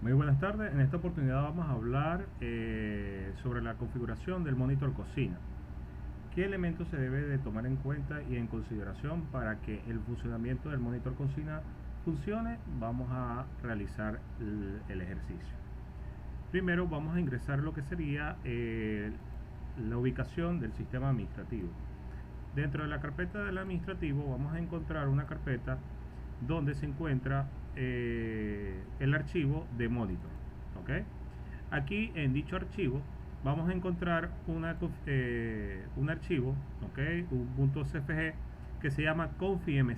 Muy buenas tardes, en esta oportunidad vamos a hablar sobre la configuración del monitor cocina. ¿Qué elementos se debe de tomar en cuenta y en consideración para que el funcionamiento del monitor cocina funcione? Vamos a realizar el ejercicio. Primero vamos a ingresar lo que sería la ubicación del sistema administrativo. Dentro de la carpeta del administrativo vamos a encontrar una carpeta donde se encuentra el archivo de monitor. ¿Ok? Aquí en dicho archivo vamos a encontrar un archivo, ¿ok? Un .cfg que se llama confimc.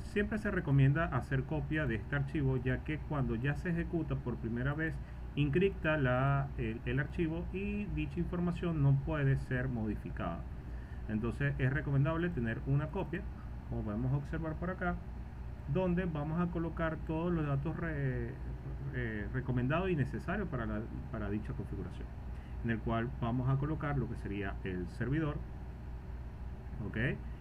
Siempre se recomienda hacer copia de este archivo, ya que cuando ya se ejecuta por primera vez encripta el archivo y dicha información no puede ser modificada. Entonces es recomendable tener una copia, como podemos observar por acá, donde vamos a colocar todos los datos recomendados y necesarios para dicha configuración, en el cual vamos a colocar lo que sería el servidor, ¿ok?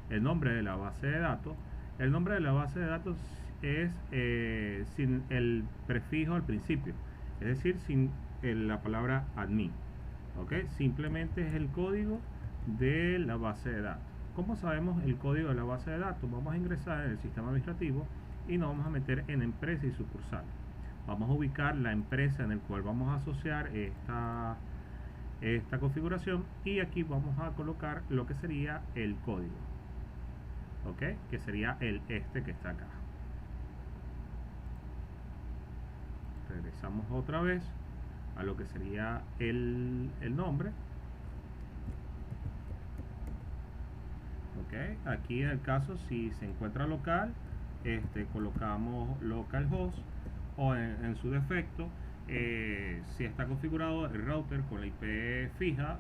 El nombre de la base de datos. El nombre de la base de datos es sin el prefijo al principio, es decir, sin la palabra admin, ¿ok? Simplemente es el código de la base de datos. ¿Cómo sabemos el código de la base de datos? Vamos a ingresar en el sistema administrativo y nos vamos a meter en empresa y sucursal. Vamos a ubicar la empresa en la cual vamos a asociar esta configuración y aquí vamos a colocar lo que sería el código, ¿ok? Que sería este que está acá. Regresamos otra vez a lo que sería el nombre. Okay. Aquí en el caso, si se encuentra local, colocamos localhost o en su defecto, si está configurado el router con la IP fija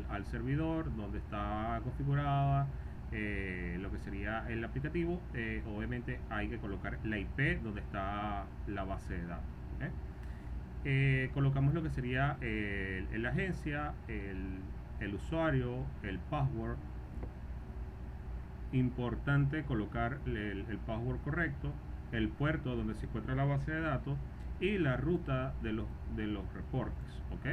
al servidor donde está configurada lo que sería el aplicativo, obviamente hay que colocar la IP donde está la base de datos. ¿Okay? Colocamos lo que sería la agencia, el usuario, el password. Importante colocar el password correcto, el puerto donde se encuentra la base de datos y la ruta de los reportes, ¿ok?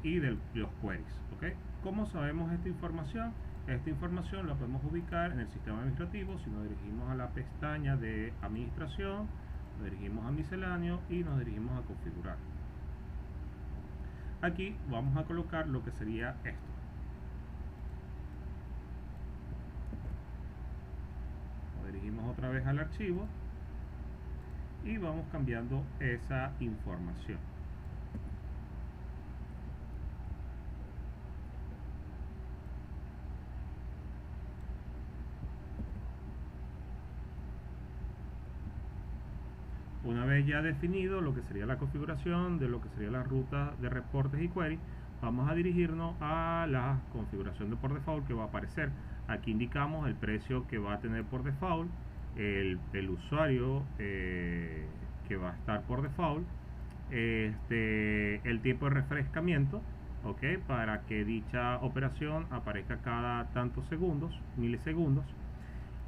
Y de los queries, ¿ok? ¿Cómo sabemos esta información? Esta información la podemos ubicar en el sistema administrativo si nos dirigimos a la pestaña de administración, nos dirigimos a misceláneo y nos dirigimos a configurar. Aquí vamos a colocar lo que sería esto. Dirigimos otra vez al archivo y vamos cambiando esa información. Una vez ya definido lo que sería la configuración de lo que sería la ruta de reportes y queries, vamos a dirigirnos a la configuración de por default que va a aparecer. Aquí indicamos el precio que va a tener por default, el usuario que va a estar por default, el tiempo de refrescamiento, ¿ok? Para que dicha operación aparezca cada tantos segundos, milisegundos.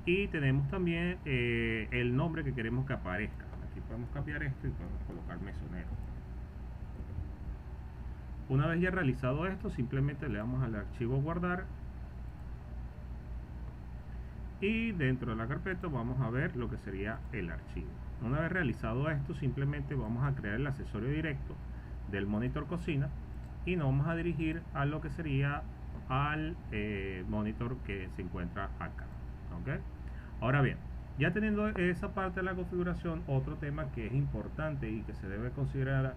Y tenemos también el nombre que queremos que aparezca. Aquí podemos cambiar esto y podemos colocar mesonero. Una vez ya realizado esto, simplemente le damos al archivo guardar y dentro de la carpeta vamos a ver lo que sería el archivo. Una vez realizado esto, simplemente vamos a crear el accesorio directo del monitor cocina y nos vamos a dirigir a lo que sería al monitor que se encuentra acá, ¿ok? Ahora bien, ya teniendo esa parte de la configuración, otro tema que es importante y que se debe considerar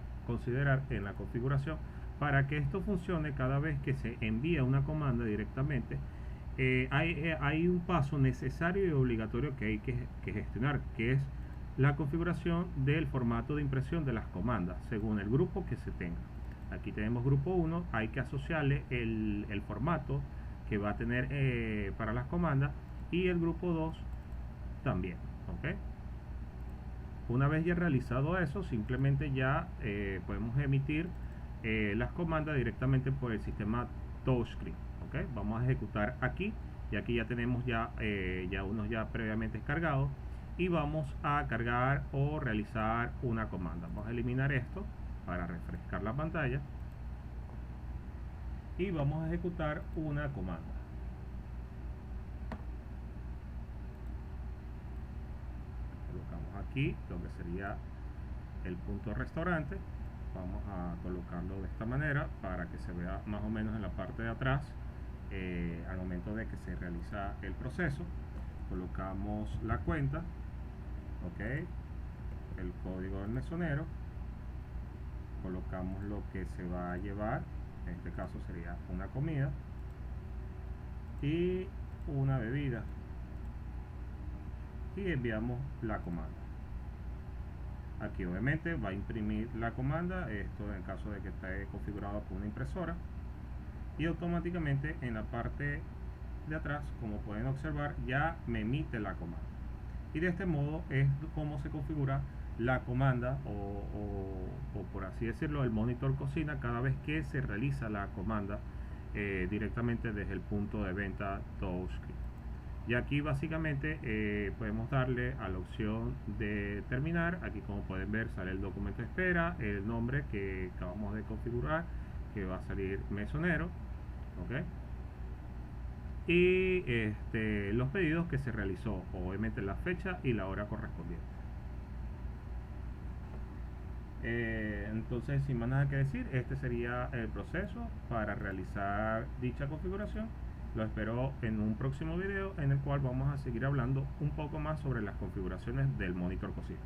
en la configuración para que esto funcione cada vez que se envía una comanda directamente, hay un paso necesario y obligatorio que hay que gestionar, que es la configuración del formato de impresión de las comandas según el grupo que se tenga. Aquí tenemos grupo 1, hay que asociarle el formato que va a tener para las comandas, y el grupo 2 también, ¿ok? Una vez ya realizado eso, simplemente ya podemos emitir las comandas directamente por el sistema touchscreen, ¿ok? Vamos a ejecutar aquí, y aquí ya tenemos ya unos ya previamente cargados, y vamos a cargar o realizar una comanda. Vamos a eliminar esto para refrescar la pantalla y vamos a ejecutar una comanda. Colocamos aquí lo que sería el punto restaurante. Vamos a colocarlo de esta manera para que se vea más o menos en la parte de atrás al momento de que se realiza el proceso. Colocamos la cuenta, ok, el código del mesonero, colocamos lo que se va a llevar, en este caso sería una comida y una bebida, y enviamos la comanda. Aquí obviamente va a imprimir la comanda, esto en caso de que esté configurado con una impresora, y automáticamente en la parte de atrás, como pueden observar, ya me emite la comanda. Y de este modo es como se configura la comanda o por así decirlo, el monitor cocina cada vez que se realiza la comanda directamente desde el punto de venta TouchScript. Y aquí básicamente podemos darle a la opción de terminar. Aquí, como pueden ver, sale el documento de espera, el nombre que acabamos de configurar, que va a salir mesonero, ¿ok? Y los pedidos que se realizó, obviamente la fecha y la hora correspondiente. Entonces, sin más nada que decir, este sería el proceso para realizar dicha configuración. Lo espero en un próximo video en el cual vamos a seguir hablando un poco más sobre las configuraciones del monitor cocina.